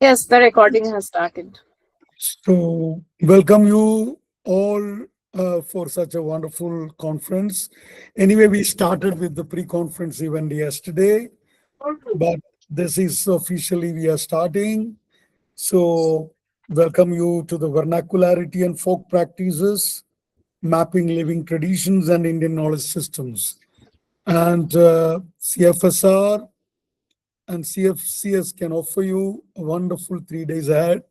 Yes, the recording has started. So, welcome you all for such a wonderful conference. Anyway, we started with the pre-conference event yesterday, but this is officially we are starting. So, welcome you to the Vernacularity and Folk Practices, Mapping Living Traditions and Indian Knowledge Systems. And CFSR and CFCS can offer you a wonderful 3 days ahead.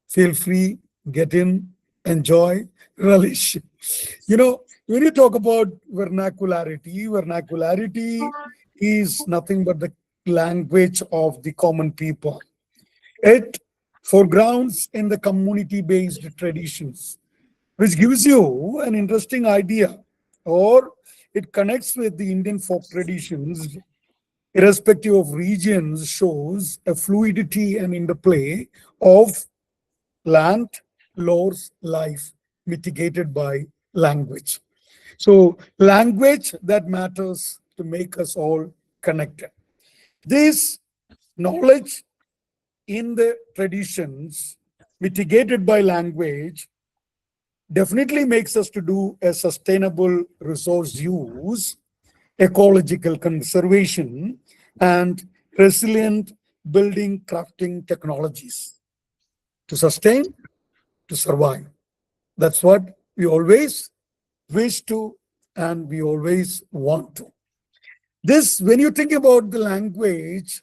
Feel free, get in, enjoy, relish. When you talk about vernacularity is nothing but the language of the common people. It foregrounds in the community-based traditions, which gives you an interesting idea, or it connects with the Indian folk traditions, irrespective of regions, shows a fluidity and interplay of land, laws, life, mitigated by language. So, language that matters to make us all connected. This knowledge in the traditions, mitigated by language, definitely makes us to do a sustainable resource use, ecological conservation, and resilient building crafting technologies to sustain, to survive. That's what we always wish to and we always want to. This, when you think about the language,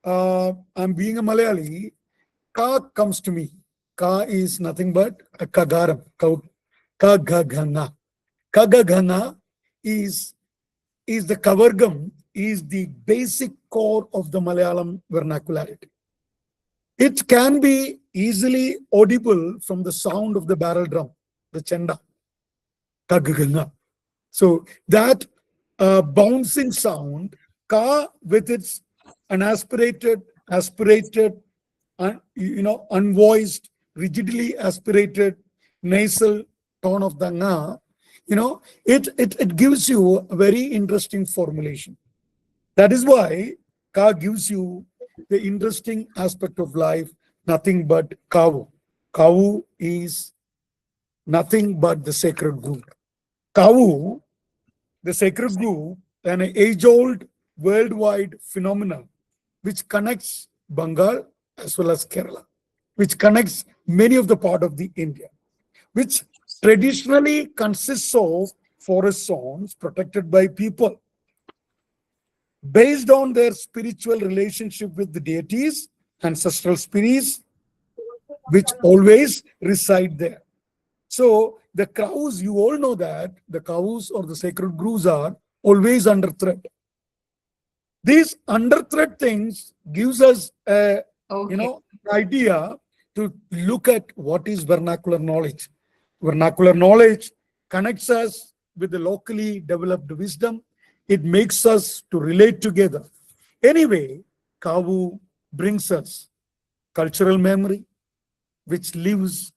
I'm being a Malayali, ka comes to me. Ka is nothing but a kagaram, kagagana. Kagagana is the kavargam, is the basic core of the Malayalam vernacularity. It can be easily audible from the sound of the barrel drum, the chenda. Kagagana. So that bouncing sound, ka with its unaspirated, unvoiced, rigidly aspirated nasal tone of the nga, it gives you a very interesting formulation. That is why ka gives you the interesting aspect of life, nothing but kavu. Kavu is nothing but the sacred group. Kavu, the sacred group, an age-old worldwide phenomenon which connects Bengal as well as Kerala, which connects many of the part of the India, which traditionally consists of forest zones protected by people based on their spiritual relationship with the deities, ancestral spirits, which always reside there. So the cows, you all know that the cows or the sacred groves are always under threat. These under threat things gives us a idea to look at what is vernacular knowledge. Vernacular knowledge connects us with the locally developed wisdom. It makes us to relate together. Anyway, Kavu brings us cultural memory, which lives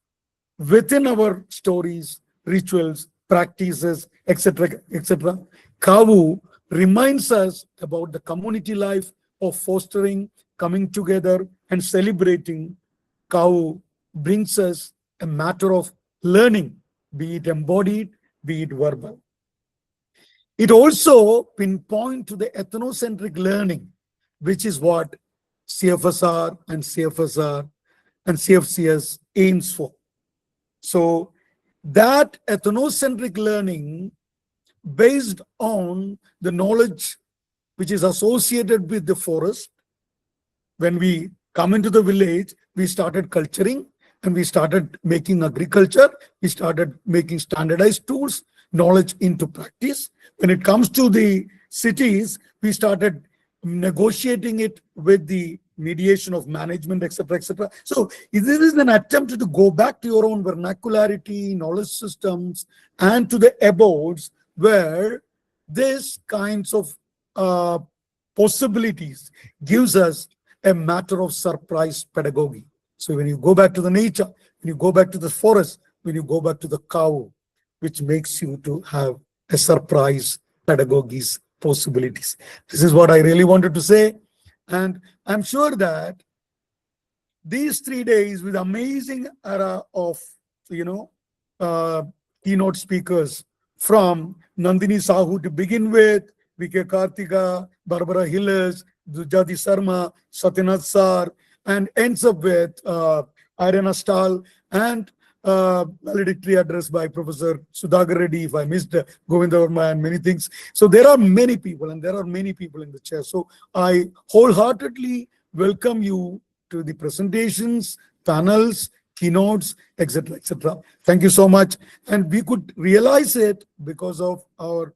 within our stories, rituals, practices, etc., etc. Kavu reminds us about the community life of fostering, coming together, and celebrating. Kavu brings us a matter of learning, be it embodied, be it verbal. It also pinpoints to the ethnocentric learning, which is what CFSR and CFCS aims for. So that ethnocentric learning based on the knowledge which is associated with the forest. When we come into the village, we started culturing and we started making agriculture. We started making standardized tools, knowledge into practice. When it comes to the cities, we started negotiating it with the mediation of management, etc., etc. So this is an attempt to go back to your own vernacularity, knowledge systems, and to the abodes where this kinds of possibilities gives us a matter of surprise pedagogy. So when you go back to the nature, when you go back to the forest, when you go back to the cow, which makes you to have a surprise pedagogy's possibilities. This is what I really wanted to say. And I'm sure that these 3 days with amazing era of, you know, uh, keynote speakers from Nandini Sahu to begin with, VK Kartika, Barbara Hillis, Dujati Sarma, Satyanath Sar, and ends up with Irena Stahl and valedictory address by Professor Sudhakar Reddy, if I missed Govinda Verma and many things. So there are many people, and there are many people in the chair. So I wholeheartedly welcome you to the presentations, panels, keynotes, etc., etc. Thank you so much. And we could realize it because of our,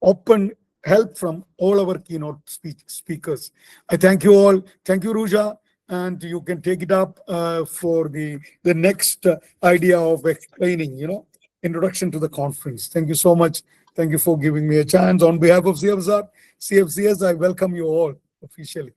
open help from all our keynote speakers. I thank you all. Thank you, Ruja. And you can take it up for the next idea of explaining, introduction to the conference. Thank you so much. Thank you for giving me a chance. On behalf of CFSR, CFCS, I welcome you all officially.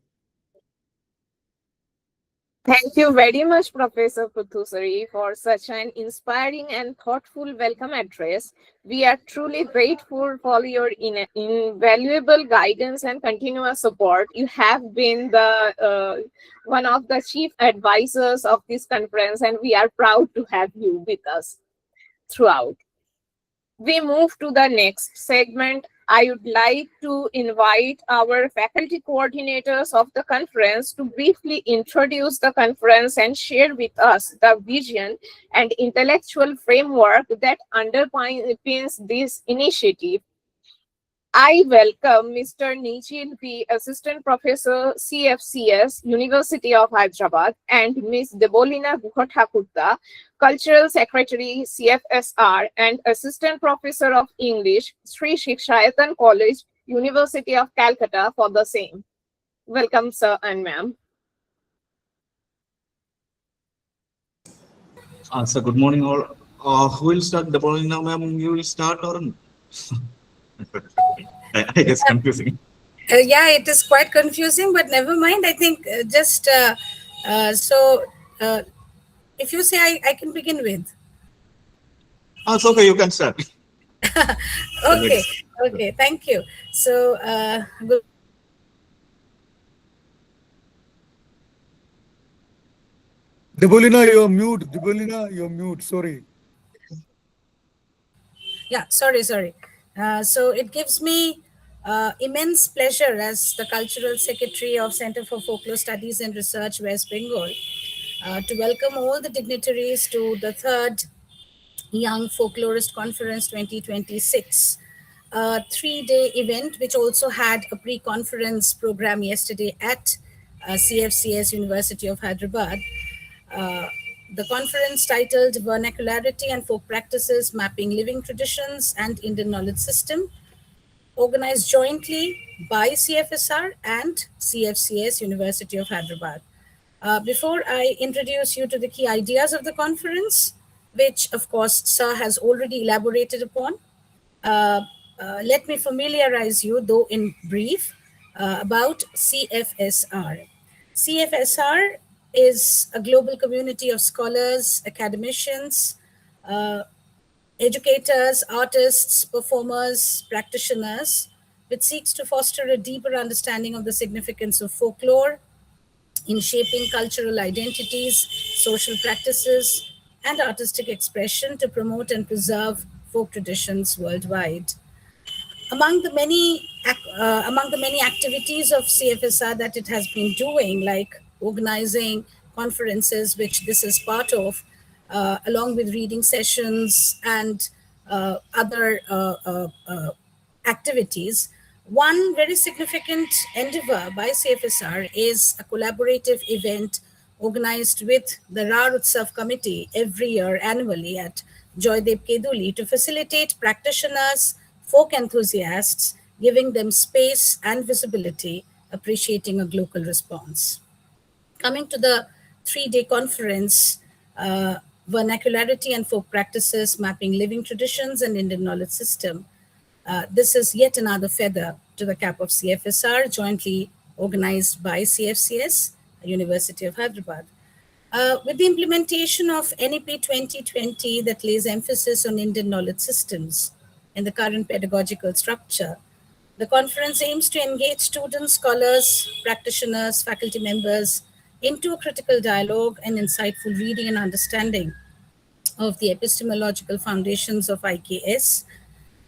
Thank you very much, Professor Puthussery, for such an inspiring and thoughtful welcome address. We are truly grateful for your invaluable guidance and continuous support. You have been the one of the chief advisors of this conference, and we are proud to have you with us throughout. We move to the next segment. I would like to invite our faculty coordinators of the conference to briefly introduce the conference and share with us the vision and intellectual framework that underpins this initiative. I welcome Mr. Nichil P., Assistant Professor, CFCS, University of Hyderabad, and Ms. Debolina Gupta, Cultural Secretary, CFSR, and Assistant Professor of English, Sri Shikshayatan College, University of Calcutta, for the same. Welcome, sir and ma'am. So good morning all. Who will start? Debolina ma'am, you will start or? I guess confusing. Yeah, it is quite confusing, but never mind. I think if you say I can begin with. Oh, it's okay. You can start. Okay. Thank you. So, Debolina, you're mute. Debolina, you're mute. Sorry. Yeah, sorry. So it gives me immense pleasure as the Cultural Secretary of Center for Folklore Studies and Research, West Bengal, to welcome all the dignitaries to the third Young Folklorist Conference 2026, a 3-day event which also had a pre-conference program yesterday at CFCS University of Hyderabad. The conference, titled Vernacularity and Folk Practices Mapping Living Traditions and Indian Knowledge System, organized jointly by CFSR and CFCS University of Hyderabad. Before I introduce you to the key ideas of the conference, which of course Sir has already elaborated upon, let me familiarize you, though in brief, about CFSR. CFSR is a global community of scholars, academicians, educators, artists, performers, practitioners, which seeks to foster a deeper understanding of the significance of folklore in shaping cultural identities, social practices, and artistic expression to promote and preserve folk traditions worldwide. Among the many activities of CFSR that it has been doing, like organizing conferences, which this is part of, along with reading sessions and other activities, one very significant endeavor by CFSR is a collaborative event organized with the RAR Utsav Committee every year annually at Joydev Keduli to facilitate practitioners, folk enthusiasts, giving them space and visibility, appreciating a local response. Coming to the 3-day conference, Vernacularity and Folk Practices Mapping Living Traditions and Indian Knowledge System, this is yet another feather to the cap of CFSR, jointly organized by CFCS, University of Hyderabad. With the implementation of NEP 2020 that lays emphasis on Indian knowledge systems in the current pedagogical structure, the conference aims to engage students, scholars, practitioners, faculty members, into a critical dialogue and insightful reading and understanding of the epistemological foundations of IKS,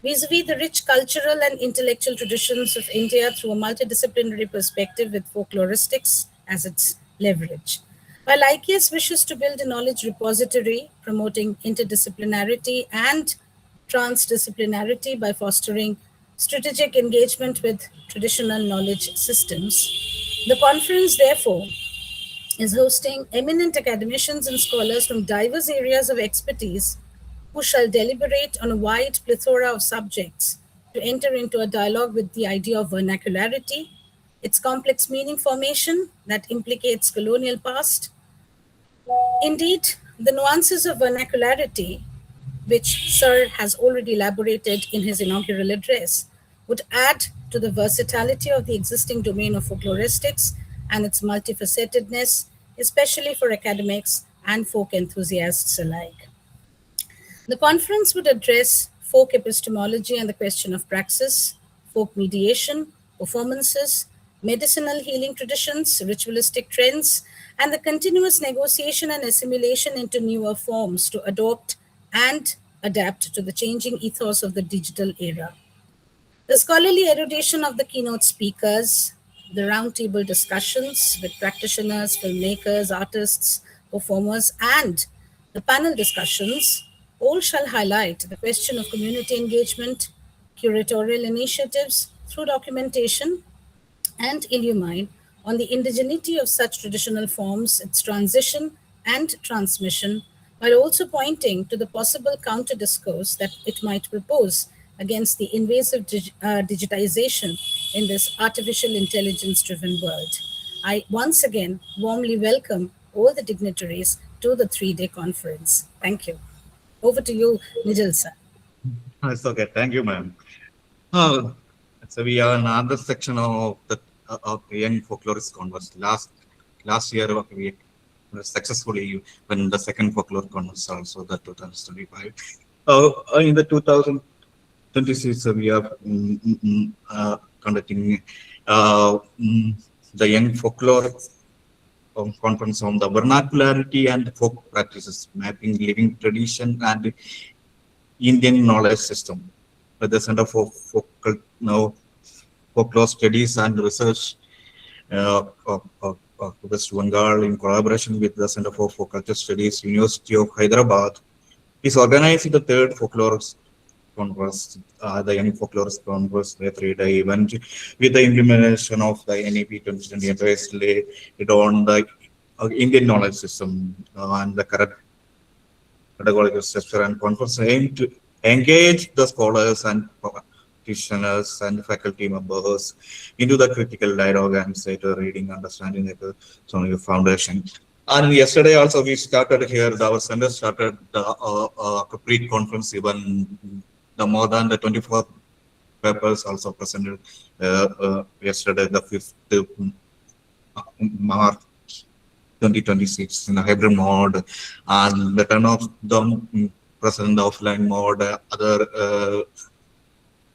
vis-a-vis the rich cultural and intellectual traditions of India through a multidisciplinary perspective with folkloristics as its leverage. While IKS wishes to build a knowledge repository promoting interdisciplinarity and transdisciplinarity by fostering strategic engagement with traditional knowledge systems, the conference, therefore, is hosting eminent academicians and scholars from diverse areas of expertise who shall deliberate on a wide plethora of subjects to enter into a dialogue with the idea of vernacularity, its complex meaning formation that implicates colonial past. Indeed, the nuances of vernacularity, which Sir has already elaborated in his inaugural address, would add to the versatility of the existing domain of folkloristics and its multifacetedness, especially for academics and folk enthusiasts alike. The conference would address folk epistemology and the question of praxis, folk mediation, performances, medicinal healing traditions, ritualistic trends, and the continuous negotiation and assimilation into newer forms to adopt and adapt to the changing ethos of the digital era. The scholarly erudition of the keynote speakers, the roundtable discussions with practitioners, filmmakers, artists, performers, and the panel discussions all shall highlight the question of community engagement, curatorial initiatives through documentation, and illumine on the indigeneity of such traditional forms, its transition and transmission, while also pointing to the possible counter discourse that it might propose against the invasive digitization in this artificial intelligence driven world. I once again warmly welcome all the dignitaries to the 3-day conference. Thank you. Over to you, Nijal sir. It's okay. Thank you, ma'am. Uh, so we are in another section of the young folklorist converse. Last year we successfully when the second folklore converse also the 2025. In the 2026 we are conducting the young folklore conference on the vernacularity and folk practices, mapping living tradition and Indian knowledge system. The Center for Folklore Studies and Research of West Bengal, in collaboration with the Center for Folk Culture Studies, University of Hyderabad, is organizing the third folklore congress, the Young Folklorist Congress, the 3-day event, with the implementation of the NEP 2020 advice laid on the Indian knowledge system and the correct pedagogical structure, and conference aim to engage the scholars and practitioners and faculty members into the critical dialogue and say to reading, understanding the foundation. And yesterday also we started here, our center started the pre-conference event. The more than the 24 papers also presented yesterday, the 5th March 2026 in a hybrid mode, and the 10 of them present in the offline mode, other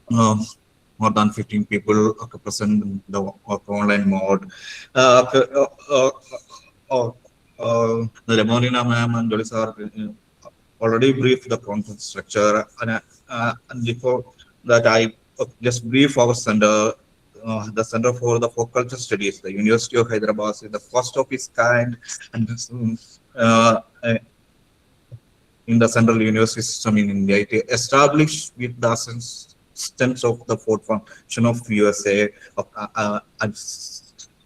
more than 15 people present in the online mode. The Lemonina ma'am and Joly sir already briefed the conference structure, and before that I just brief our center. The Center for the Folk Culture Studies, the University of Hyderabad, is the first of its kind, and this, in the Central University system in India, it established with the assistance of the fourth function of USA, of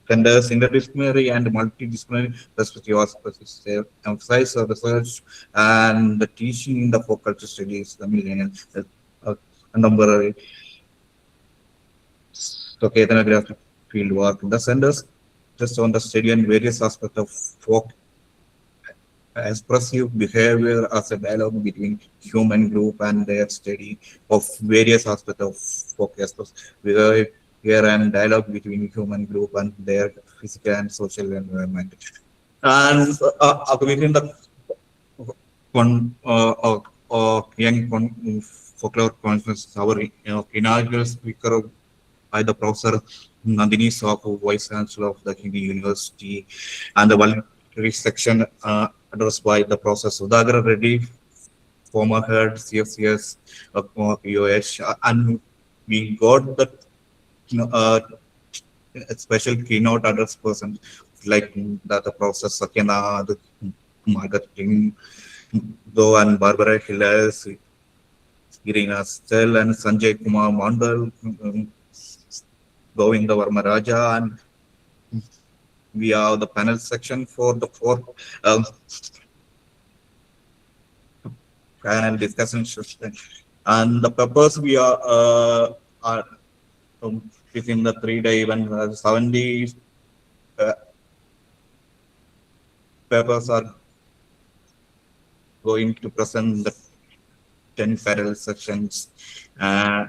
centers interdisciplinary and multidisciplinary perspectives, emphasize research and the teaching in the folk culture studies, the millennial, contemporary, ethnographic field work. The centers just on the study and various aspects of folk expressive behavior as a dialogue between human group and their study of various aspects of folk behavior and dialogue between human group and their physical and social environment. And within the young folklore conference, our inaugural speaker by the Professor Nandini Sahu, Vice Chancellor of the Hindi University, and the voluntary section addressed by the Professor Sudhakar Reddy, former head CFCS of POH, and we got the a special keynote address person like the Professor Satyana, the marketing, though, and Barbara Hills, Irina Stell, and Sanjay Kumar Mandal, Govinda Varma Raja, and we have the panel section for the fourth panel discussion session. And the purpose we are within the 3-day event, 70 papers are going to present the 10 parallel sections uh,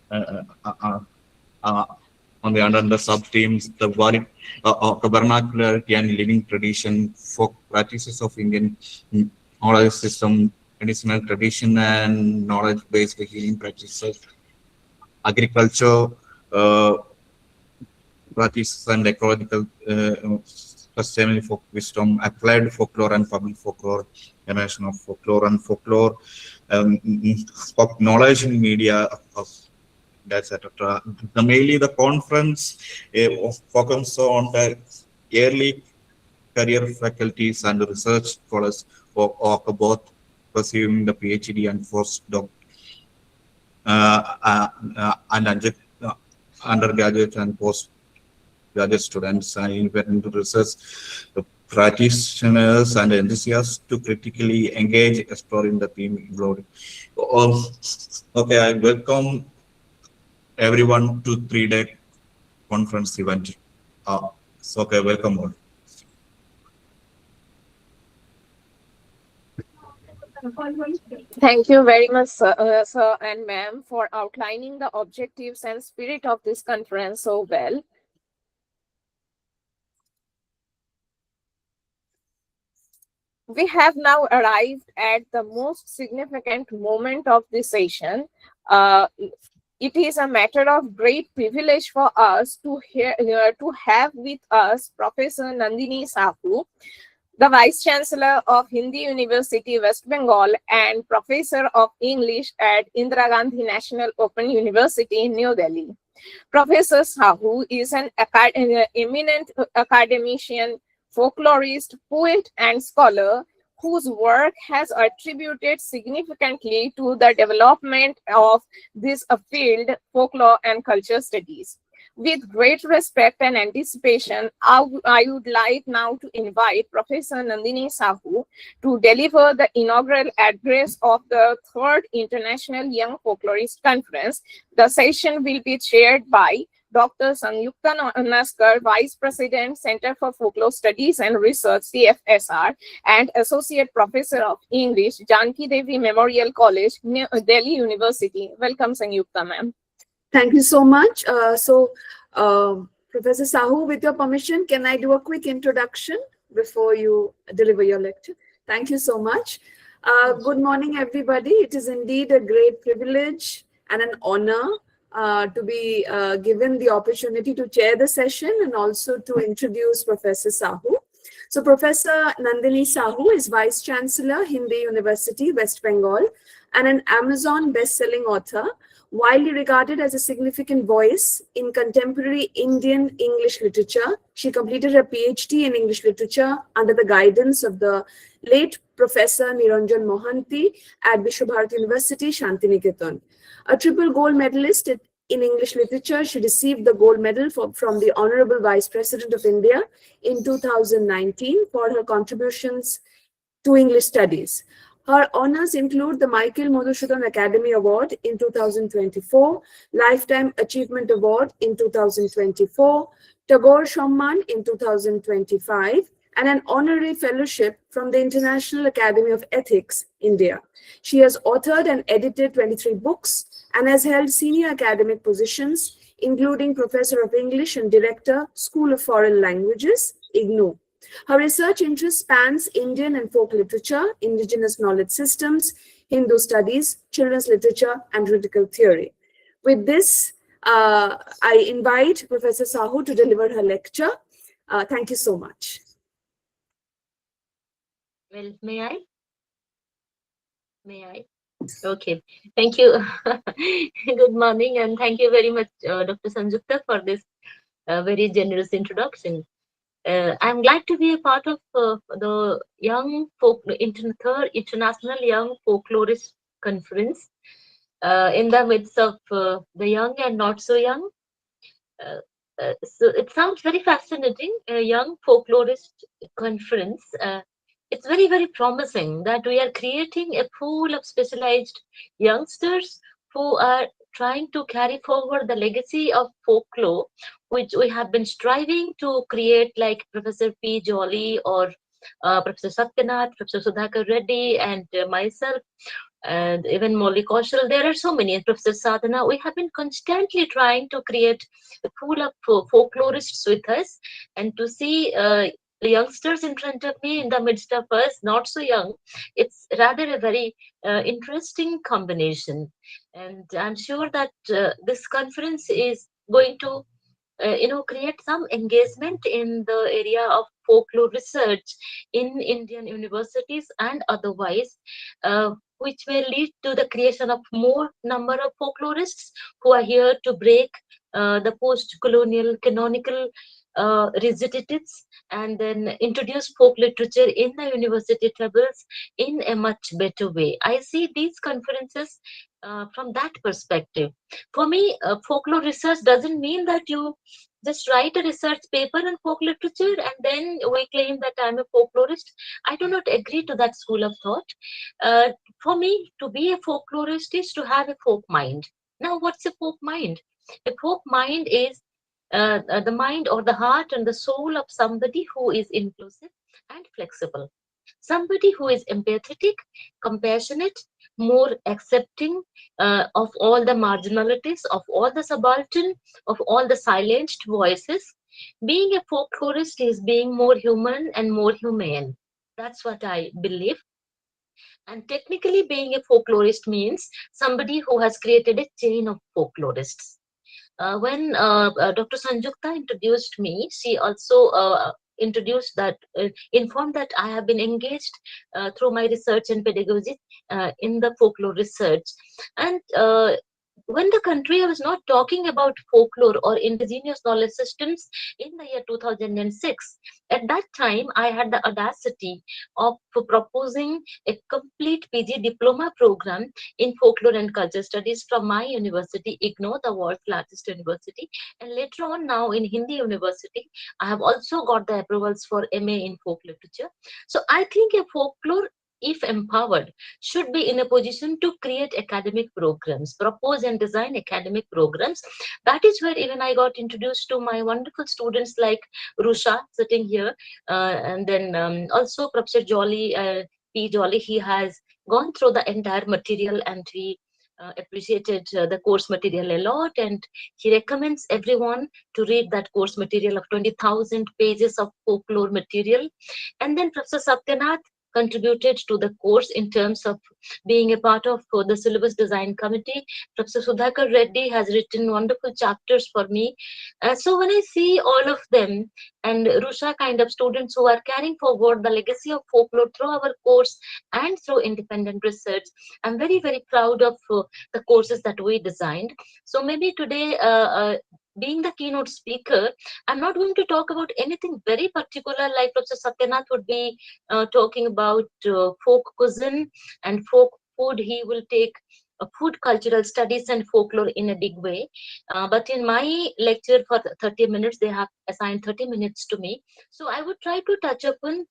uh, uh, uh, on the under the sub themes, the vernacularity and living tradition, folk practices of Indian knowledge system, medicinal tradition and knowledge-based healing practices, agriculture, practices and ecological sustainable folk wisdom, applied folklore and public folklore, generation of folklore and folklore, knowledge in media, etc. Mainly the conference focuses on the early career faculties and research scholars of both pursuing the PhD and postdoc and undergraduate and postgraduate students and independent research practitioners and enthusiasts to critically engage, exploring the theme including. Okay, I welcome everyone to 3-day conference event. So okay, welcome all. Thank you very much, sir and ma'am, for outlining the objectives and spirit of this conference so well. We have now arrived at the most significant moment of this session. It is a matter of great privilege for us to have with us Professor Nandini Sahu, the Vice Chancellor of Hindi University, West Bengal, and Professor of English at Indira Gandhi National Open University in New Delhi. Professor Sahu is an eminent academician, folklorist, poet, and scholar whose work has attributed significantly to the development of this field, folklore and culture studies. With great respect and anticipation, I would like now to invite Professor Nandini Sahu to deliver the inaugural address of the 3rd International Young Folklorist Conference. The session will be chaired by Dr. Sanjukta Naskar, Vice President, Center for Folklore Studies and Research, CFSR, and Associate Professor of English, Janki Devi Memorial College, Delhi University. Welcome, Sanjukta, ma'am. Thank you so much. Professor Sahu, with your permission, can I do a quick introduction before you deliver your lecture? Thank you so much. Good morning, everybody. It is indeed a great privilege and an honor to be given the opportunity to chair the session and also to introduce Professor Sahu. So Professor Nandini Sahu is Vice Chancellor, Hindi University, West Bengal, and an Amazon best-selling author, widely regarded as a significant voice in contemporary Indian English literature. She completed her PhD in English literature under the guidance of the late Professor Niranjan Mohanty at Vishwabharat University, Shantiniketan. A triple gold medalist in English literature, she received the gold medal from the Honorable Vice President of India in 2019 for her contributions to English studies. Her honors include the Michael Madhusudhan Academy Award in 2024, Lifetime Achievement Award in 2024, Tagore Samman in 2025, and an honorary fellowship from the International Academy of Ethics, India. She has authored and edited 23 books and has held senior academic positions, including Professor of English and Director, School of Foreign Languages, IGNOU. Her research interest spans Indian and folk literature, indigenous knowledge systems, Hindu studies, children's literature, and critical theory. With this, I invite Professor Sahu to deliver her lecture. Thank you so much. Well, may I? May I? Okay. Thank you. Good morning, and thank you very much, Dr. Sanjukta, for this very generous introduction. I'm glad to be a part of the third International Young Folklorist Conference in the midst of the young and not so young. Uh, so it sounds very fascinating, a young folklorist conference. It's very, very promising that we are creating a pool of specialized youngsters who are trying to carry forward the legacy of folklore, which we have been striving to create, like Professor P. Joly or Professor Satyanath, Professor Sudhakar Reddy, and myself, and even Molly Kaushal. There are so many, and Professor Sadhana. We have been constantly trying to create a pool of folklorists with us, and to see the youngsters in front of me in the midst of us, not so young, it's rather a very interesting combination. And I'm sure that this conference is going to create some engagement in the area of folklore research in Indian universities and otherwise, which may lead to the creation of more number of folklorists who are here to break the post-colonial canonical rigidities and then introduce folk literature in the university tables in a much better way. I see these conferences from that perspective. For me, folklore research doesn't mean that you just write a research paper on folk literature and then we claim that I'm a folklorist. I do not agree to that school of thought. For me, to be a folklorist is to have a folk mind. Now, what's a folk mind? A folk mind is the mind or the heart and the soul of somebody who is inclusive and flexible. Somebody who is empathetic, compassionate, more accepting of all the marginalities, of all the subaltern, of all the silenced voices. Being a folklorist is being more human and more humane. That's what I believe. And technically, being a folklorist means somebody who has created a chain of folklorists. When Dr. Sanjukta introduced me, she also introduced that, informed that I have been engaged through my research and pedagogy in the folklore research. And when the country was not talking about folklore or indigenous knowledge systems in the year 2006, at that time I had the audacity of proposing a complete PG diploma program in folklore and culture studies from my university, IGNOU, the world's largest university. And later on, now in Hindi University, I have also got the approvals for MA in folk literature. So I think a folklore, if empowered, should be in a position to create academic programs, propose and design academic programs. That is where even I got introduced to my wonderful students like Rusha sitting here, and then also Professor Joly, P. Joly. He has gone through the entire material and he appreciated the course material a lot, and he recommends everyone to read that course material of 20,000 pages of folklore material. And then Professor Satyanath contributed to the course in terms of being a part of the syllabus design committee. Professor Sudhakar Reddy has written wonderful chapters for me. So when I see all of them and Rusha kind of students who are carrying forward the legacy of folklore through our course and through independent research, I'm very, very proud of the courses that we designed. So maybe today, being the keynote speaker, I'm not going to talk about anything very particular like Professor Satyanath would be talking about folk cuisine and folk food. He will take food cultural studies and folklore in a big way. But in my lecture for 30 minutes, they have assigned 30 minutes to me. So I would try to touch upon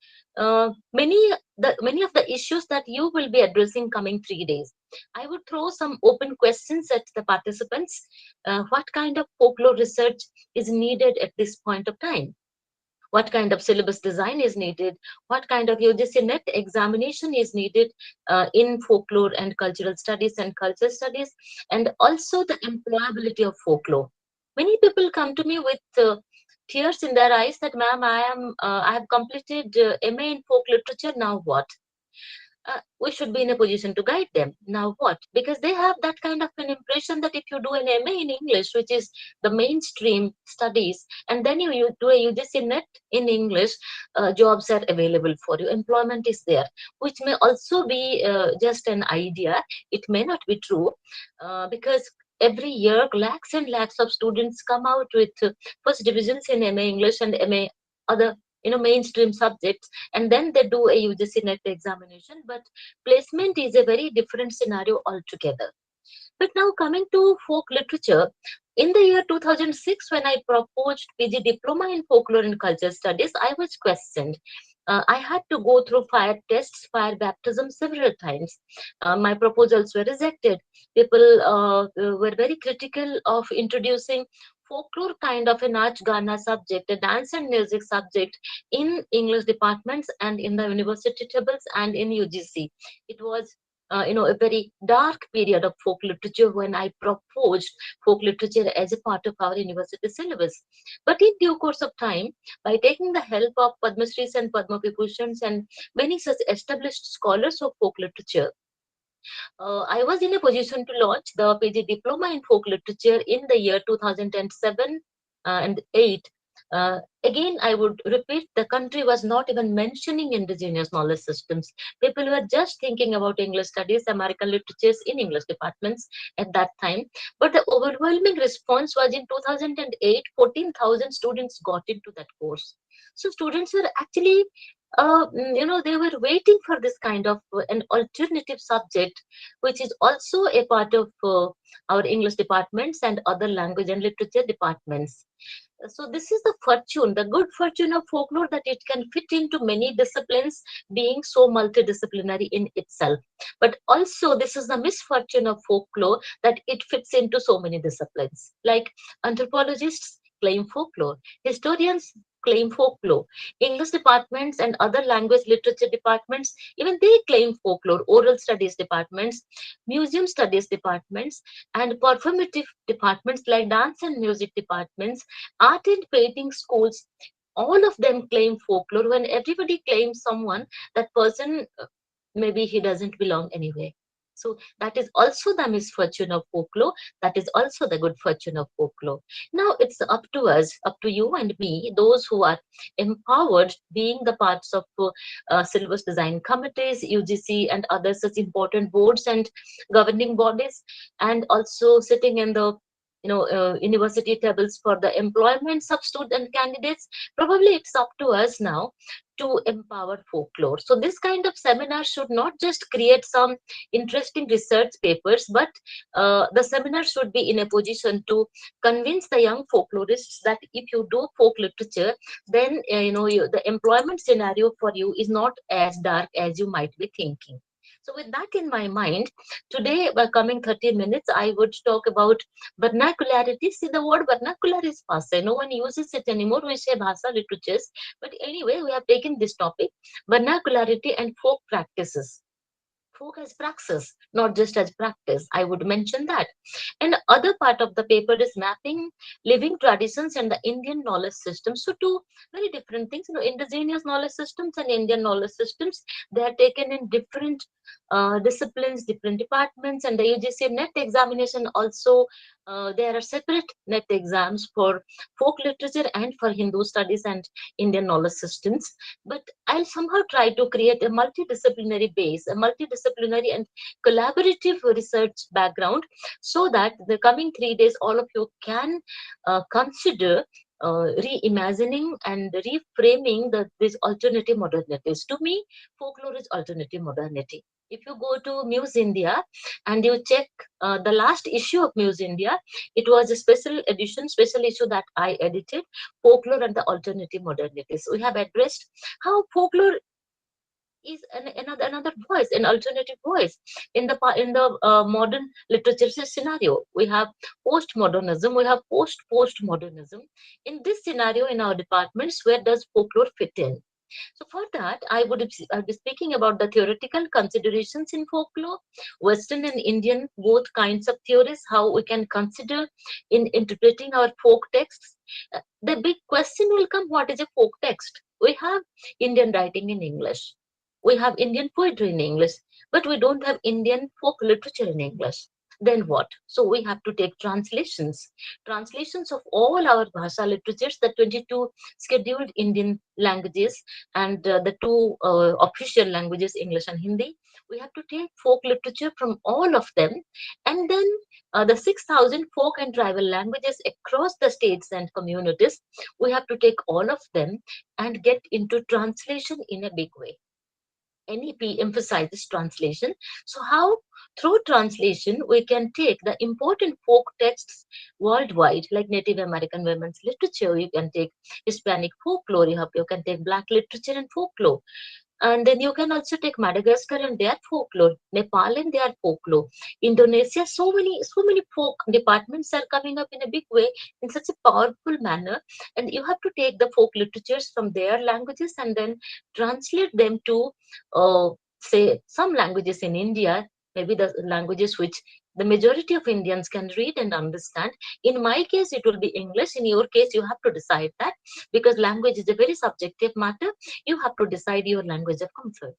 many of the issues that you will be addressing coming 3 days. I would throw some open questions at the participants. What kind of folklore research is needed at this point of time? What kind of syllabus design is needed? What kind of UGC NET examination is needed in folklore and cultural studies and culture studies? And also the employability of folklore. Many people come to me with tears in their eyes that, ma'am, I have completed MA in folk literature, now what? we should be in a position to guide them. Now what? Because they have that kind of an impression that if you do an MA in English, which is the mainstream studies, and then you do a UGC net in English, jobs are available for you, employment is there, which may also be just an idea. It may not be true, because every year lakhs and lakhs of students come out with first divisions in MA English and MA other mainstream subjects, and then they do a UGC net examination, but placement is a very different scenario altogether. But now coming to folk literature, in the year 2006, when I proposed PG diploma in folklore and culture studies, I was questioned. I had to go through fire tests, fire baptism several times. My proposals were rejected. People were very critical of introducing folklore kind of a Nach Gana subject, a dance and music subject in English departments and in the university tables and in UGC. It was a very dark period of folk literature when I proposed folk literature as a part of our university syllabus. But in due course of time, by taking the help of Padma Shris and Padma Vibhushans and many such established scholars of folk literature, I was in a position to launch the PG diploma in folk literature in the year 2007 and 8. Again, I would repeat, the country was not even mentioning indigenous knowledge systems. People were just thinking about English studies, American literatures in English departments at that time. But the overwhelming response was in 2008, 14,000 students got into that course. So students were actually they were waiting for this kind of an alternative subject, which is also a part of our English departments and other language and literature departments. So this is the fortune, the good fortune of folklore, that it can fit into many disciplines, being so multidisciplinary in itself. But also this is the misfortune of folklore, that it fits into so many disciplines. Like anthropologists claim folklore, historians claim folklore, English departments and other language literature departments, even they claim folklore, oral studies departments, museum studies departments, and performative departments like dance and music departments, art and painting schools, all of them claim folklore. When everybody claims someone, that person, maybe he doesn't belong anywhere. So that is also the misfortune of folklore. That is also the good fortune of folklore. Now it's up to us, up to you and me, those who are empowered, being the parts of syllabus design committees, UGC, and other such important boards and governing bodies, and also sitting in the university tables for the employments of student candidates. Probably it's up to us now to empower folklore. So this kind of seminar should not just create some interesting research papers, but the seminar should be in a position to convince the young folklorists that if you do folk literature, then the employment scenario for you is not as dark as you might be thinking. So with that in my mind, today, by coming 30 minutes, I would talk about vernacularity. See, the word vernacular is passe. No one uses it anymore. We say bhasa literatures. But anyway, we have taken this topic, vernacularity and folk practices. Folk as praxis, not just as practice. I would mention that. And other part of the paper is mapping living traditions and the Indian knowledge system. So two very different things. Indigenous knowledge systems and Indian knowledge systems, they are taken in different disciplines, different departments, and the UGC net examination also. There are separate net exams for folk literature and for Hindu studies and Indian knowledge systems. But I'll somehow try to create a multidisciplinary base, a multidisciplinary and collaborative research background, so that the coming 3 days, all of you can consider reimagining and reframing these alternative modernities. To me, folklore is alternative modernity. If you go to Muse India and you check the last issue of Muse India, it was a special edition, special issue that I edited, Folklore and the Alternative Modernities. We have addressed how folklore is another voice, an alternative voice in the modern literature scenario. We have postmodernism, we have postmodernism. In this scenario, in our departments, where does folklore fit in? So for that, I'll be speaking about the theoretical considerations in folklore, Western and Indian, both kinds of theories, how we can consider in interpreting our folk texts. The big question will come: what is a folk text? We have Indian writing in English. We have Indian poetry in English, but we don't have Indian folk literature in English. Then what? So we have to take translations of all our Bhasha literatures, the 22 scheduled Indian languages and the two official languages, English and Hindi. We have to take folk literature from all of them, and then the 6,000 folk and tribal languages across the states and communities. We have to take all of them and get into translation in a big way. NEP emphasizes translation. So, how through translation we can take the important folk texts worldwide, like Native American women's literature, you can take Hispanic folklore, you can take Black literature and folklore, and then you can also take Madagascar and their folklore, Nepal and their folklore, Indonesia. So many folk departments are coming up in a big way in such a powerful manner, and you have to take the folk literatures from their languages and then translate them to, say, some languages in India, maybe the languages which the majority of Indians can read and understand. In my case, it will be English. In your case, you have to decide that, because language is a very subjective matter. You have to decide your language of comfort.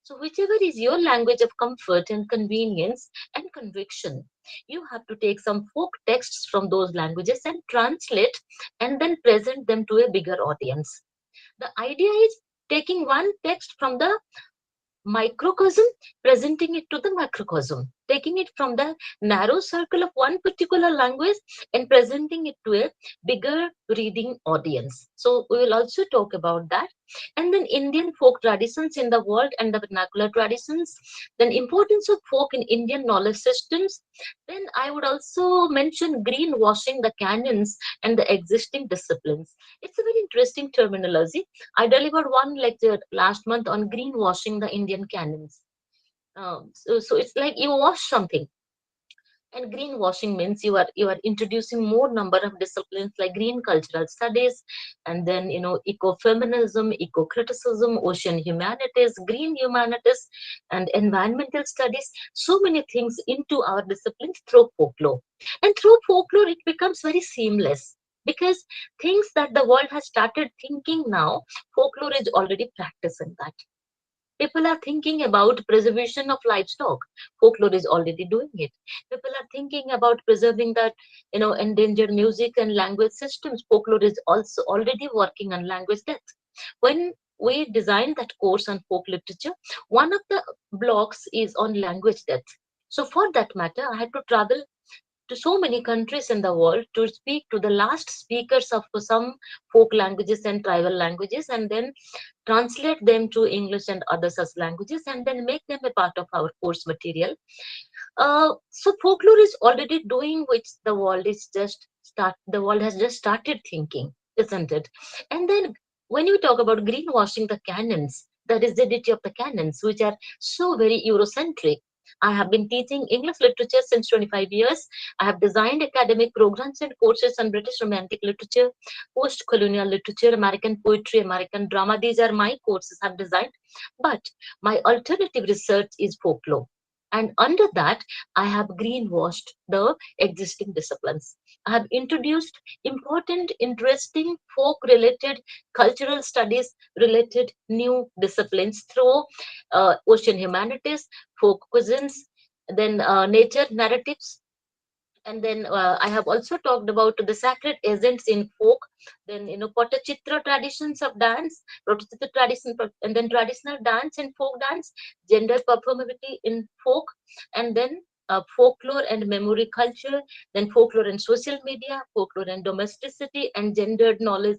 So, whichever is your language of comfort and convenience and conviction, you have to take some folk texts from those languages and translate and then present them to a bigger audience. The idea is taking one text from the microcosm, presenting it to the macrocosm, taking it from the narrow circle of one particular language and presenting it to a bigger reading audience. So we will also talk about that. And then Indian folk traditions in the world and the vernacular traditions, then importance of folk in Indian knowledge systems. Then I would also mention greenwashing the canons and the existing disciplines. It's a very interesting terminology. I delivered one lecture last month on greenwashing the Indian canons. So it's like you wash something, and greenwashing means you are introducing more number of disciplines like green cultural studies, and then ecofeminism, eco-criticism, ocean humanities, green humanities, and environmental studies. So many things into our disciplines through folklore, and through folklore it becomes very seamless, because things that the world has started thinking now, folklore is already practicing that. People are thinking about preservation of livestock. Folklore is already doing it. People are thinking about preserving that, endangered music and language systems. Folklore is also already working on language death. When we designed that course on folk literature, one of the blocks is on language death. So for that matter, I had to travel to so many countries in the world to speak to the last speakers of some folk languages and tribal languages, and then translate them to English and other such languages, and then make them a part of our course material. So folklore is already doing, which the world has just started thinking, isn't it? And then when you talk about greenwashing the canons, the rigidity of the canons, which are so very Eurocentric. I have been teaching English literature since 25 years. I have designed academic programs and courses on British Romantic literature, post-colonial literature, American poetry, American drama. These are my courses I've designed. But my alternative research is folklore. And under that, I have greenwashed the existing disciplines. I have introduced important, interesting, folk-related, cultural studies-related new disciplines through ocean humanities, folk cuisines, then nature narratives, and then I have also talked about the sacred essence in folk, then Patachitra traditions of dance, Patachitra tradition, and then traditional dance and folk dance, gender performability in folk, and then folklore and memory culture, then folklore and social media, folklore and domesticity, and gendered knowledge.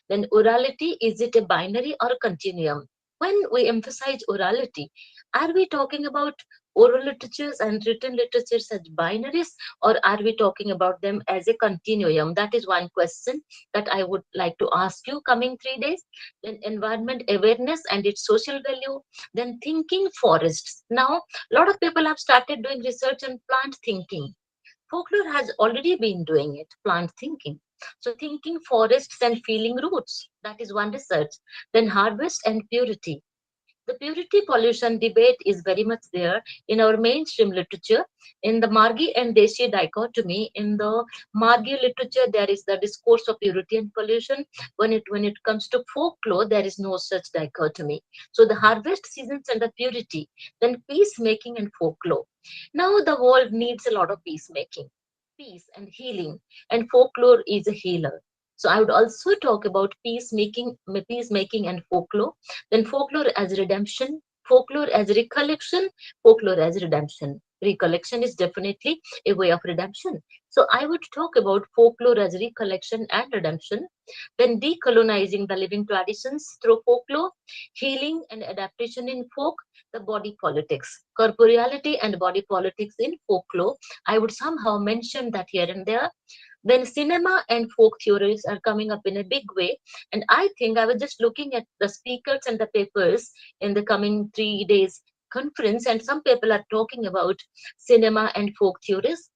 Then orality, is it a binary or a continuum? When we emphasize orality, are we talking about oral literatures and written literatures as binaries, or are we talking about them as a continuum? That is one question that I would like to ask you coming 3 days. Then environment awareness and its social value. Then thinking forests. Now, a lot of people have started doing research on plant thinking. Folklore has already been doing it, plant thinking. So thinking forests and feeling roots. That is one research. Then harvest and purity. The purity pollution debate is very much there in our mainstream literature. In the Margi and Deshi dichotomy, in the Margi literature, there is the discourse of purity and pollution. When it comes to folklore, there is no such dichotomy. So the harvest seasons and the purity, then peacemaking and folklore. Now the world needs a lot of peacemaking, peace and healing, and folklore is a healer. So I would also talk about peacemaking and folklore. Then folklore as redemption, folklore as recollection, folklore as redemption. Recollection is definitely a way of redemption. So I would talk about folklore as recollection and redemption. Then decolonizing the living traditions through folklore, healing and adaptation in folk, the body politics, corporeality and body politics in folklore. I would somehow mention that here and there. Then cinema and folk theories are coming up in a big way. And I think I was just looking at the speakers and the papers in the coming 3 days conference, and some people are talking about cinema and folk theories.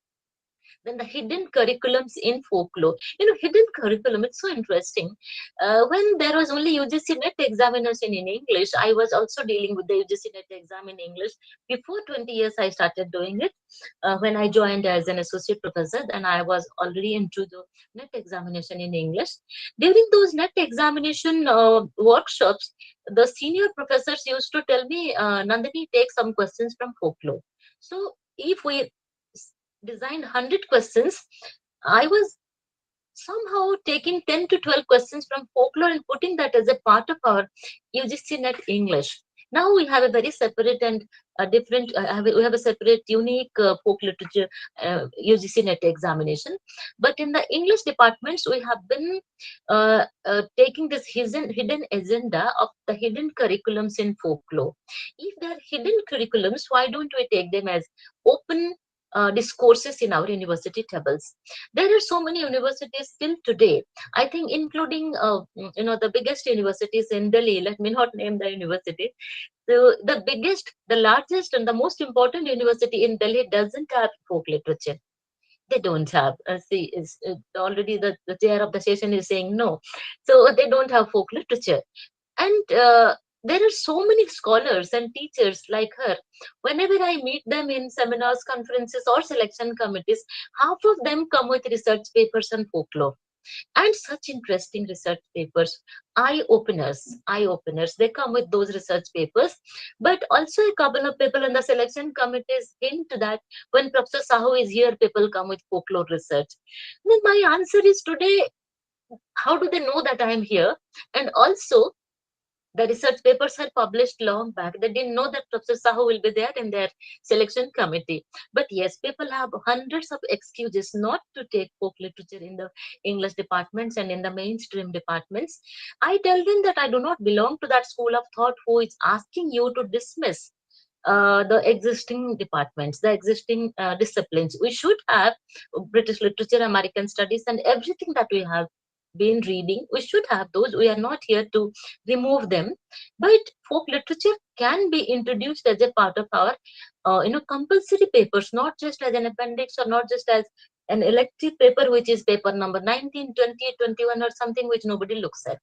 Then the hidden curriculums in folklore. Hidden curriculum, it's so interesting. When there was only UGC NET examination in English, I was also dealing with the UGC NET exam in English. Before 20 years, I started doing it. When I joined as an associate professor, then I was already into the NET examination in English. During those NET examination workshops, the senior professors used to tell me, Nandini, take some questions from folklore. So if we designed 100 questions, I was somehow taking 10 to 12 questions from folklore and putting that as a part of our UGC NET English. Now we have a very separate and different, we have a separate, unique folk literature UGC NET examination. But in the English departments, we have been taking this hidden agenda of the hidden curriculums in folklore. If they are hidden curriculums, why don't we take them as open discourses in our university tables? There are so many universities still today, I think, including the biggest universities in Delhi. Let me not name the university. So the biggest, the largest, and the most important university in Delhi doesn't have folk literature. They don't have. See, already the chair of the session is saying no. So they don't have folk literature. And there are so many scholars and teachers like her. Whenever I meet them in seminars, conferences, or selection committees, half of them come with research papers on folklore. And such interesting research papers, eye openers. They come with those research papers. But also a couple of people in the selection committees hint that when Professor Sahu is here, people come with folklore research. Then my answer is today, how do they know that I am here? And also, the research papers are published long back. They didn't know that Professor Sahu will be there in their selection committee. But yes, people have hundreds of excuses not to take folk literature in the English departments and in the mainstream departments. I tell them that I do not belong to that school of thought who is asking you to dismiss the existing departments, the existing disciplines. We should have British literature, American studies, and everything that we have been reading. We should have those. We are not here to remove them. But folk literature can be introduced as a part of our, compulsory papers, not just as an appendix or not just as an elective paper, which is paper number 19, 20, 21, or something which nobody looks at.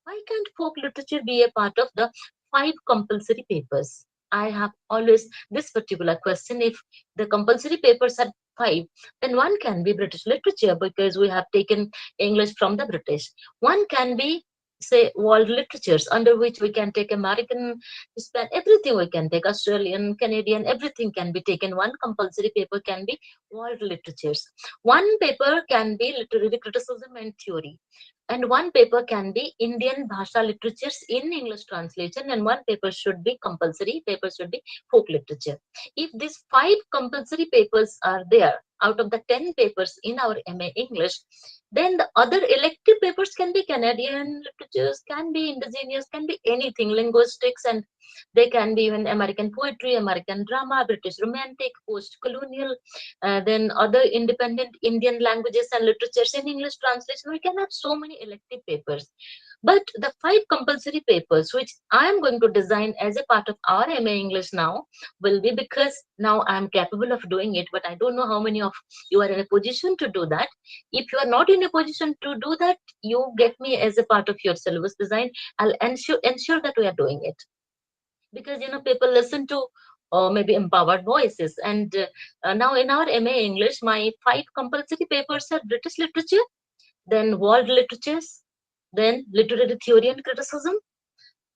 Why can't folk literature be a part of the 5 compulsory papers? I have always this particular question. If the compulsory papers are 5, then one can be British literature because we have taken English from the British. One can be, say, world literatures, under which we can take American, Spanish, everything we can take, Australian, Canadian, everything can be taken. One compulsory paper can be world literatures. One paper can be literary criticism and theory. And one paper can be Indian Bhasha literatures in English translation, and one paper should be compulsory, paper should be folk literature. If these 5 compulsory papers are there out of the 10 papers in our MA English, then the other elective papers can be Canadian literatures, can be indigenous, can be anything, linguistics, and they can be even American poetry, American drama, British romantic, post-colonial, then other independent Indian languages and literatures in English translation. We can have so many elective papers. But the 5 compulsory papers, which I am going to design as a part of our MA English now, will be, because now I am capable of doing it, but I don't know how many of you are in a position to do that. If you are not in a position to do that, you get me as a part of your syllabus design. I'll ensure that we are doing it. because people listen to maybe empowered voices. And now in our MA English, my 5 compulsory papers are British literature, then world literatures, then literary theory and criticism,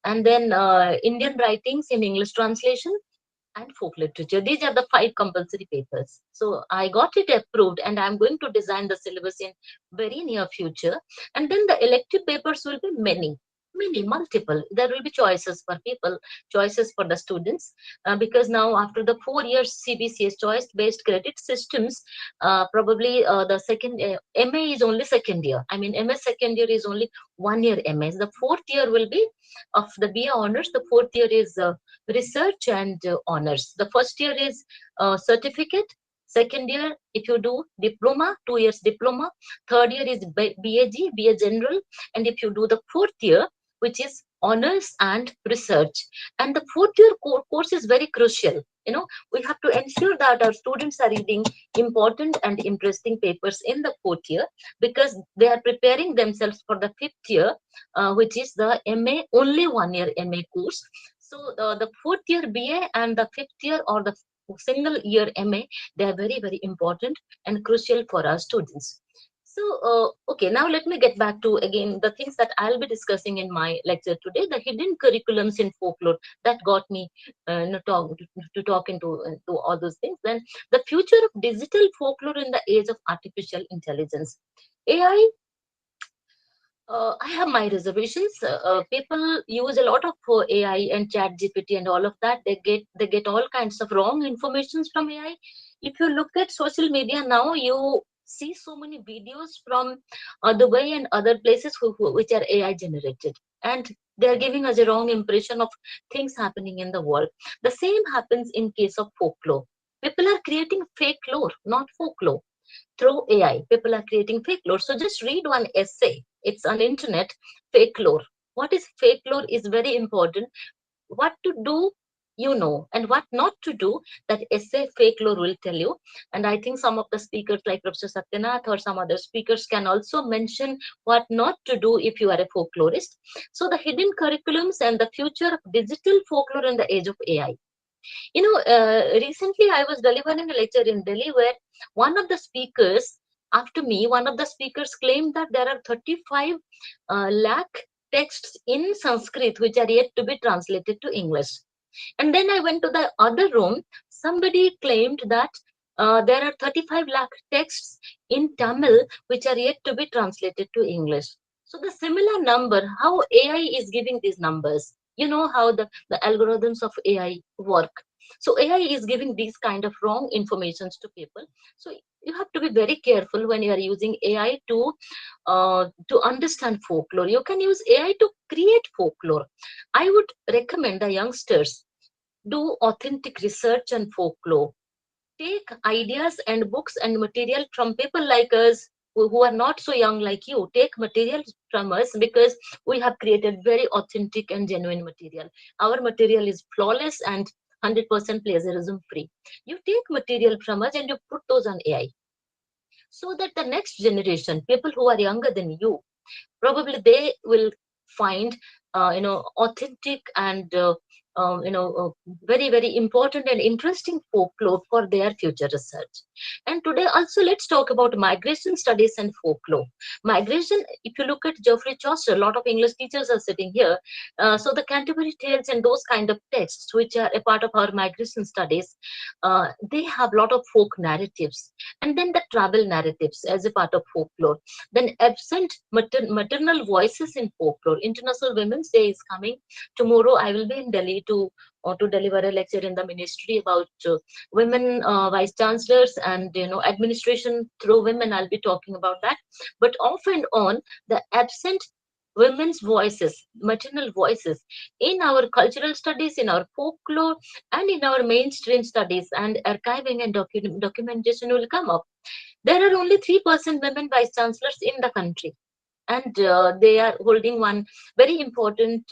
and then Indian writings in English translation, and folk literature. These are the 5 compulsory papers. So I got it approved, and I'm going to design the syllabus in very near future. And then the elective papers will be multiple. There will be choices for people, choices for the students, because now after the 4 years CBCS choice-based credit systems, probably the second MA is only second year. I mean, MA second year is only 1 year MA. The fourth year will be of the BA honors. The fourth year is research and honors. The first year is certificate. Second year, if you do diploma, 2 years diploma. Third year is BAG, BA General. And if you do the fourth year, which is honors and research. And the fourth year course is very crucial. We have to ensure that our students are reading important and interesting papers in the fourth year, because they are preparing themselves for the fifth year, which is the MA, only 1 year MA course. So the fourth year BA and the fifth year or the single year MA, they are very, very important and crucial for our students. So, okay, now let me get back to again the things that I'll be discussing in my lecture today, the hidden curriculums in folklore that got me to talk into all those things. Then the future of digital folklore in the age of artificial intelligence. AI, I have my reservations. People use a lot of AI and Chat GPT and all of that. They get all kinds of wrong informations from AI. If you look at social media now, you see so many videos from Dubai and other places which are AI generated, and they are giving us a wrong impression of things happening in the world. The same happens in case of folklore. People are creating fake lore, not folklore, through AI. People are creating fake lore. So just read one essay. It's on internet, fake lore. What is fake lore is very important. What to do, and what not to do, that essay fake lore will tell you. And I think some of the speakers like Professor Satyanath or some other speakers can also mention what not to do if you are a folklorist. So the hidden curriculums and the future of digital folklore in the age of AI. Recently I was delivering a lecture in Delhi where one of the speakers, after me, one of the speakers claimed that there are 35 lakh texts in Sanskrit which are yet to be translated to English. And then I went to the other room. Somebody claimed that there are 35 lakh texts in Tamil which are yet to be translated to English. So the similar number, how AI is giving these numbers, how the algorithms of AI work. So AI is giving these kind of wrong informations to people. So you have to be very careful when you are using AI to understand folklore. You can use AI to create folklore. I would recommend the youngsters do authentic research on folklore. Take ideas and books and material from people like us who are not so young like you. Take material from us because we have created very authentic and genuine material. Our material is flawless and 100% plagiarism free. You take material from us and you put those on AI, so that the next generation, people who are younger than you, probably they will find authentic and very, very important and interesting folklore for their future research. And today also let's talk about migration studies and folklore. Migration, if you look at Geoffrey Chaucer, a lot of English teachers are sitting here. So the Canterbury Tales and those kind of texts which are a part of our migration studies, they have a lot of folk narratives, and then the travel narratives as a part of folklore. Then absent maternal voices in folklore. International Women's Day is coming. Tomorrow I will be in Delhi to deliver a lecture in the ministry about women vice chancellors and administration through women. I'll be talking about that. But off and on, the absent women's voices, maternal voices in our cultural studies, in our folklore, and in our mainstream studies, and archiving and documentation will come up. There are only 3% women vice chancellors in the country, and they are holding one very important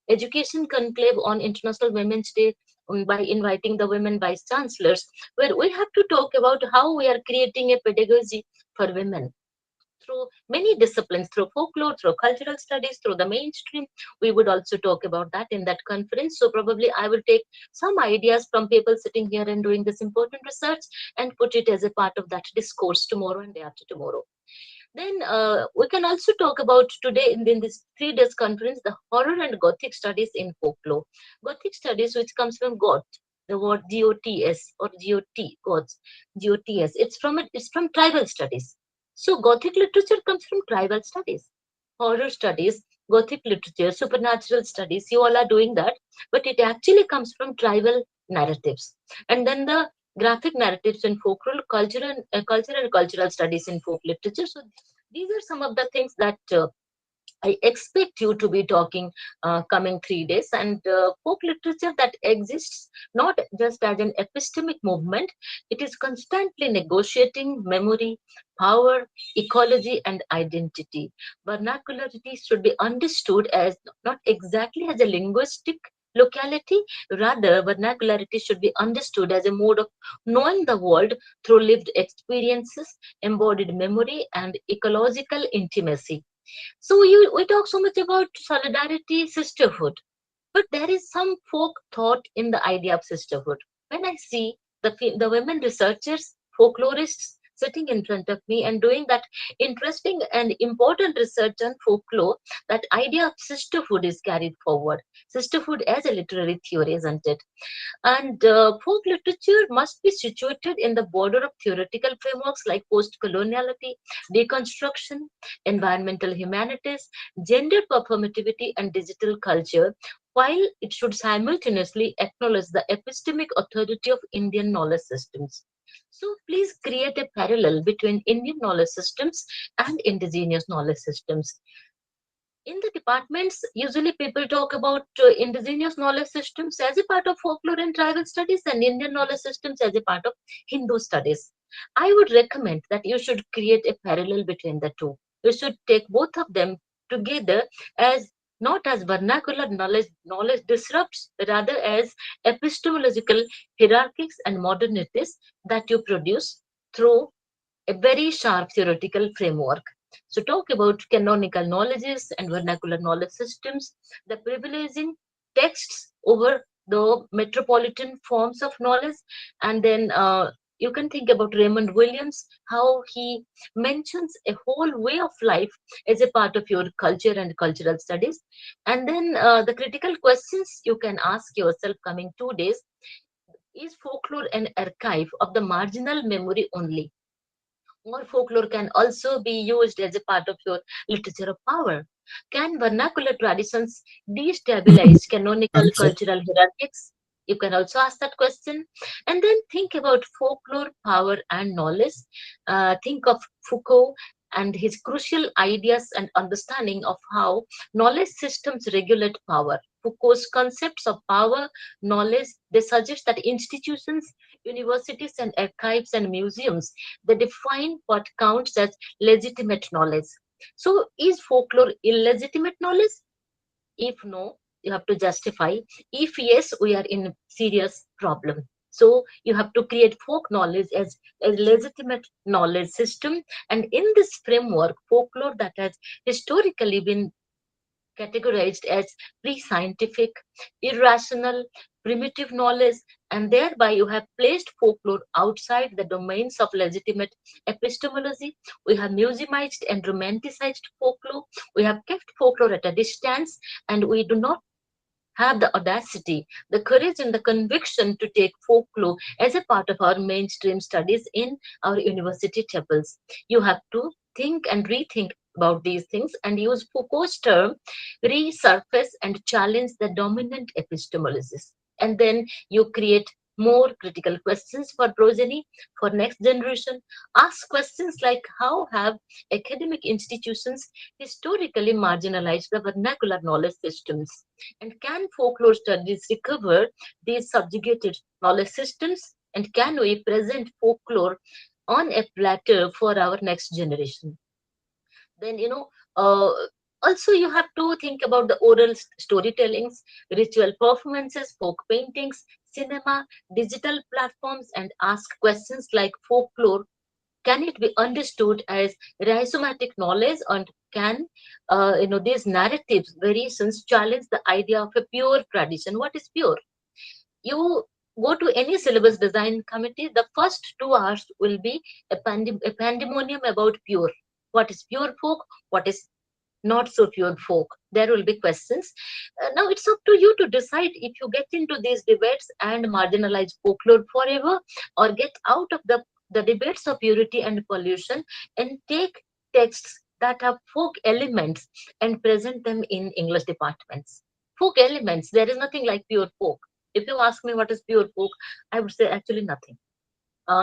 education conclave on International Women's Day, by inviting the women vice chancellors, where we have to talk about how we are creating a pedagogy for women through many disciplines, through folklore, through cultural studies, through the mainstream. We would also talk about that in that conference. So probably I will take some ideas from people sitting here and doing this important research and put it as a part of that discourse tomorrow and day after tomorrow. Then we can also talk about today in this 3 days conference, the horror and Gothic studies in folklore. Gothic studies, which comes from Goth, the word GOTS or GOT, Goths, GOTS. It's from tribal studies. So Gothic literature comes from tribal studies. Horror studies, Gothic literature, supernatural studies, you all are doing that, but it actually comes from tribal narratives. And then the graphic narratives in folklore, culture and cultural studies in folk literature. So these are some of the things that I expect you to be talking coming 3 days. And folk literature that exists not just as an epistemic movement, it is constantly negotiating memory, power, ecology, and identity. Vernacularity should be understood as not exactly as a linguistic locality, rather, vernacularity should be understood as a mode of knowing the world through lived experiences, embodied memory, and ecological intimacy. So we talk so much about solidarity, sisterhood, but there is some folk thought in the idea of sisterhood. When I see the women researchers, folklorists sitting in front of me and doing that interesting and important research on folklore, that idea of sisterhood is carried forward. Sisterhood as a literary theory, isn't it? And folk literature must be situated in the border of theoretical frameworks like post-coloniality, deconstruction, environmental humanities, gender performativity, and digital culture, while it should simultaneously acknowledge the epistemic authority of Indian knowledge systems. So please create a parallel between Indian knowledge systems and indigenous knowledge systems. In the departments, usually people talk about indigenous knowledge systems as a part of folklore and tribal studies and Indian knowledge systems as a part of Hindu studies. I would recommend that you should create a parallel between the two. You should take both of them together as not as vernacular knowledge disrupts, rather as epistemological hierarchies and modernities that you produce through a very sharp theoretical framework. So, talk about canonical knowledges and vernacular knowledge systems, the privileging texts over the metropolitan forms of knowledge, and then you can think about Raymond Williams, how he mentions a whole way of life as a part of your culture and cultural studies. And then the critical questions you can ask yourself coming 2 days: is folklore an archive of the marginal memory only? Or folklore can also be used as a part of your literature of power? Can vernacular traditions destabilize canonical Thanks, sir. cultural hierarchies? You can also ask that question. And then think about folklore, power, and knowledge. Think of Foucault and his crucial ideas and understanding of how knowledge systems regulate power. Foucault's concepts of power, knowledge, they suggest that institutions, universities, and archives and museums, they define what counts as legitimate knowledge. So, is folklore illegitimate knowledge? If no, you have to justify. If yes, we are in serious problem. So you have to create folk knowledge as a legitimate knowledge system. And in this framework, folklore that has historically been categorized as pre-scientific, irrational, primitive knowledge, and thereby you have placed folklore outside the domains of legitimate epistemology. We have museumized and romanticized folklore. We have kept folklore at a distance, and we do not have the audacity, the courage, and the conviction to take folklore as a part of our mainstream studies in our university chapels. You have to think and rethink about these things and use Foucault's term, resurface and challenge the dominant epistemologies. And then you create more critical questions for progeny, for next generation. Ask questions like how have academic institutions historically marginalized the vernacular knowledge systems? And can folklore studies recover these subjugated knowledge systems? And can we present folklore on a platter for our next generation? Then, also you have to think about the oral storytellings, ritual performances, folk paintings, cinema, digital platforms, and ask questions like folklore Can it be understood as rhizomatic knowledge, and can these narratives, variations challenge the idea of a pure tradition? What is pure? You go to any syllabus design committee, the first 2 hours will be a pandemonium about pure. What is pure folk? What is not so pure folk? There will be questions. Now it's up to you to decide if you get into these debates and marginalize folklore forever, or get out of the debates of purity and pollution and take texts that have folk elements and present them in English departments. Folk elements, there is nothing like pure folk. If you ask me what is pure folk, I would say actually nothing.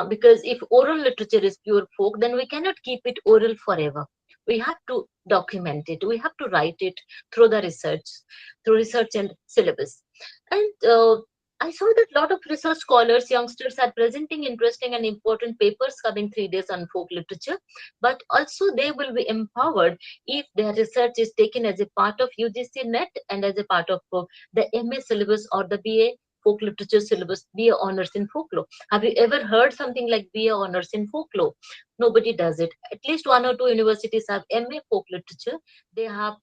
Because if oral literature is pure folk, then we cannot keep it oral forever. We have to document it. We have to write it through through research and syllabus. And I saw that a lot of research scholars, youngsters are presenting interesting and important papers coming 3 days on folk literature, but also they will be empowered if their research is taken as a part of UGC NET and as a part of the MA syllabus or the BA folk literature syllabus, BA honors in folklore. Have you ever heard something like BA honors in folklore? Nobody does it. At least 1 or 2 universities have MA folk literature. They have,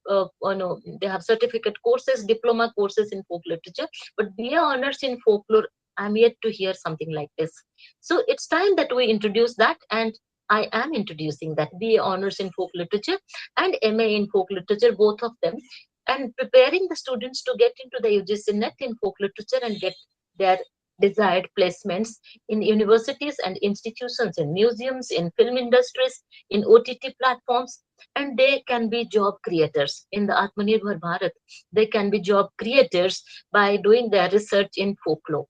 they have certificate courses, diploma courses in folk literature. But BA honors in folklore, I'm yet to hear something like this. So it's time that we introduce that, and I am introducing that BA honors in folk literature and MA in folk literature, both of them, and preparing the students to get into the UGC NET in folk literature and get their desired placements in universities and institutions, in museums, in film industries, in OTT platforms, and they can be job creators in the Atmanirbhar Bharat. They can be job creators by doing their research in folklore.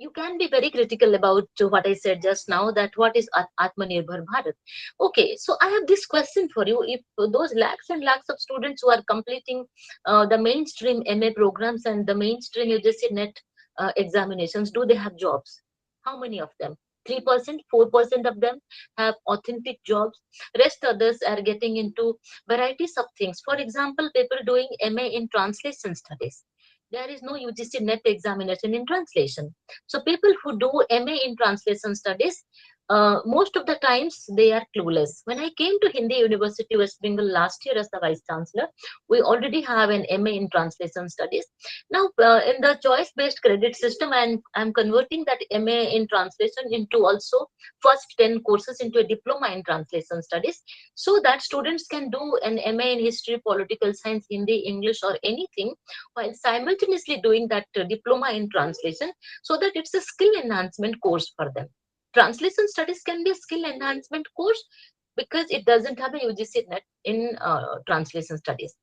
You can be very critical about what I said just now, that what is Atmanirbhar Bharat. Okay, so I have this question for you. If those lakhs and lakhs of students who are completing the mainstream MA programs and the mainstream UGC NET examinations, do they have jobs? How many of them? 3%, 4% of them have authentic jobs. Rest others are getting into varieties of things. For example, people doing MA in translation studies. There is no UGC NET examination in translation. So people who do MA in translation studies, most of the times they are clueless. When I came to Hindi University West Bengal last year as the Vice Chancellor, we already have an MA in translation studies. Now in the choice-based credit system, I'm converting that MA in translation into also first 10 courses into a diploma in translation studies, so that students can do an MA in history, political science, Hindi, English, or anything, while simultaneously doing that diploma in translation, so that it's a skill enhancement course for them. Translation studies can be a skill enhancement course because it doesn't have a UGC NET in translation studies.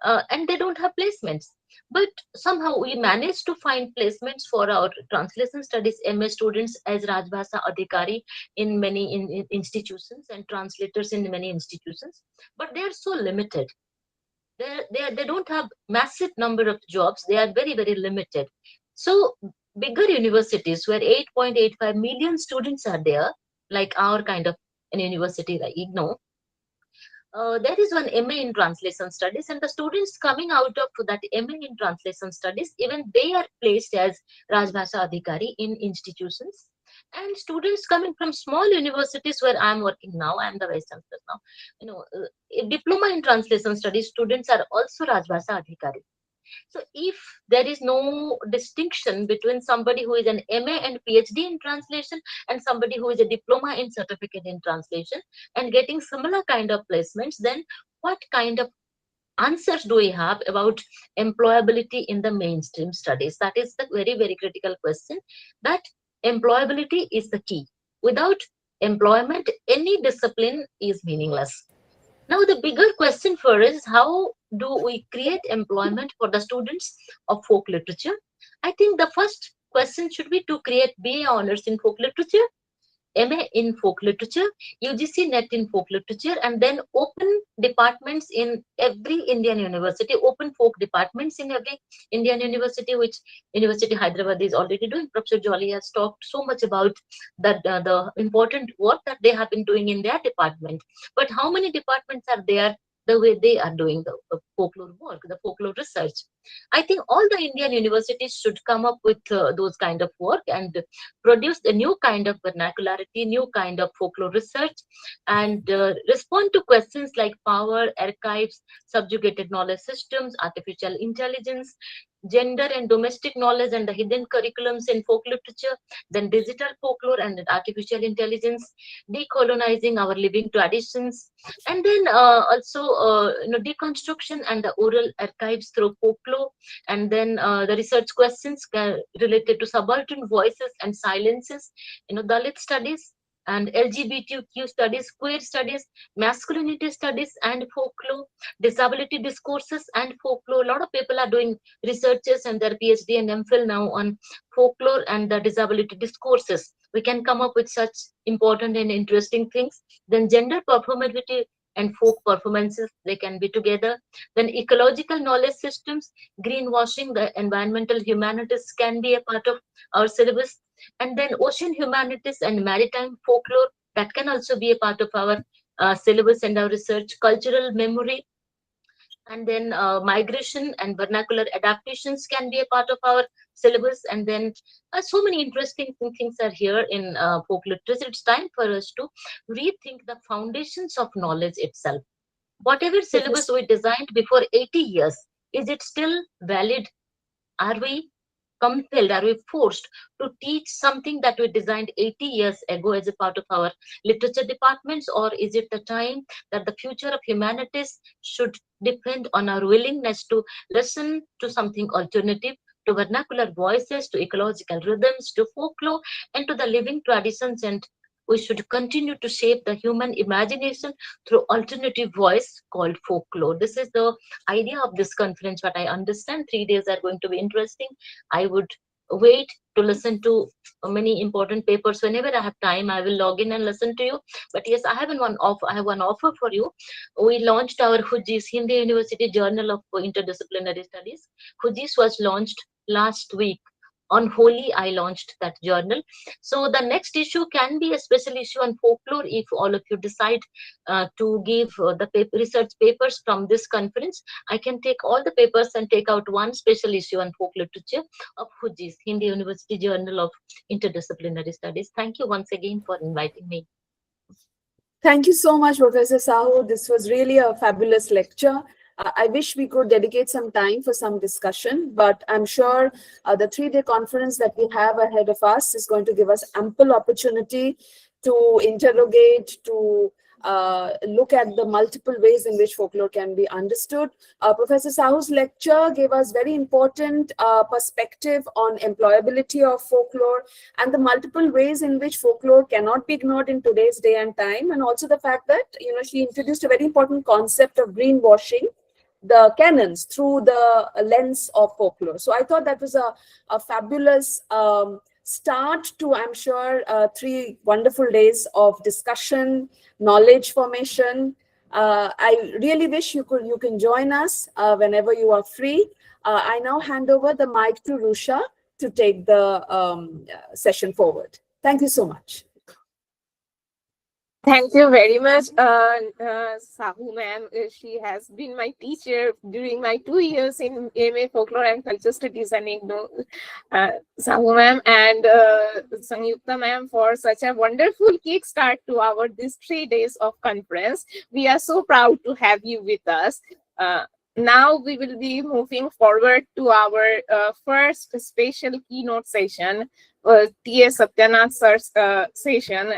And they don't have placements. But somehow we managed to find placements for our translation studies MA students as Rajbhasha Adhikari in many institutions and translators in many institutions. But they are so limited. They don't have massive number of jobs. They are very, very limited. So bigger universities where 8.85 million students are there, like our kind of an university like IGNOU, there is one MA in translation studies, and the students coming out of that MA in translation studies, even they are placed as Rajbhasha Adhikari in institutions. And students coming from small universities where I am working now, I am the Vice Chancellor now, a diploma in translation studies, students are also Rajbhasha Adhikari. So if there is no distinction between somebody who is an MA and PhD in translation and somebody who is a diploma in certificate in translation and getting similar kind of placements, then what kind of answers do we have about employability in the mainstream studies? That is the very, very critical question. That employability is the key. Without employment, any discipline is meaningless. Now, the bigger question for us is, how do we create employment for the students of folk literature? I think the first question should be to create BA honors in folk literature, MA in folk literature, UGC NET in folk literature, and then open departments in every Indian university, open folk departments in every Indian university, which University Hyderabad is already doing. Professor Joly has talked so much about that, the important work that they have been doing in their department. But how many departments are there the way they are doing the folklore work, the folklore research. I think all the Indian universities should come up with those kind of work and produce a new kind of vernacularity, new kind of folklore research, and respond to questions like power, archives, subjugated knowledge systems, artificial intelligence, gender and domestic knowledge, and the hidden curriculums in folk literature, then digital folklore and artificial intelligence, decolonizing our living traditions, and then also deconstruction and the oral archives through folklore, and then the research questions related to subaltern voices and silences, Dalit studies and LGBTQ studies, queer studies, masculinity studies and folklore, disability discourses and folklore. A lot of people are doing researches and their PhD and MPhil now on folklore and the disability discourses. We can come up with such important and interesting things. Then gender performativity and folk performances, they can be together. Then ecological knowledge systems, greenwashing, the environmental humanities can be a part of our syllabus. And then ocean humanities and maritime folklore, that can also be a part of our syllabus and our research. Cultural memory, and then migration and vernacular adaptations can be a part of our syllabus. And then so many interesting things are here in folk literature. It's time for us to rethink the foundations of knowledge itself. Whatever syllabus we designed before 80 years, is it still valid? Are we compelled, are we forced to teach something that we designed 80 years ago as a part of our literature departments? Or is it the time that the future of humanities should depend on our willingness to listen to something alternative, to vernacular voices, to ecological rhythms, to folklore, and to the living traditions? And we should continue to shape the human imagination through alternative voice called folklore. This is the idea of this conference. What I understand, 3 days are going to be interesting. I would wait to listen to many important papers. Whenever I have time, I will log in and listen to you. But yes, I have one offer for you. We launched our Hujis, Hindi University Journal of Interdisciplinary Studies. Hujis was launched last week. On Holi, I launched that journal. So the next issue can be a special issue on folklore if all of you decide to give the research papers from this conference. I can take all the papers and take out one special issue on folk literature of Hujis, Hindi University Journal of Interdisciplinary Studies. Thank you once again for inviting me. Thank you so much, Professor Sahu. This was really a fabulous lecture. I wish we could dedicate some time for some discussion, but I'm sure the 3-day conference that we have ahead of us is going to give us ample opportunity to interrogate, to look at the multiple ways in which folklore can be understood. Professor Sahu's lecture gave us very important perspective on employability of folklore and the multiple ways in which folklore cannot be ignored in today's day and time, and also the fact that she introduced a very important concept of greenwashing the canons through the lens of folklore. So I thought that was a fabulous start to, I'm sure, 3 wonderful days of discussion, knowledge formation. I really wish you can join us whenever you are free. I now hand over the mic to Rusha to take the session forward. Thank you so much. Thank you very much, Sahu ma'am. She has been my teacher during my 2 years in MA Folklore and Culture Studies and IGNOU. Sahu ma'am and Sanjukta ma'am for such a wonderful kickstart to our this 3 days of conference. We are so proud to have you with us. Now we will be moving forward to our first special keynote session, T.S. Satyanath sir's session.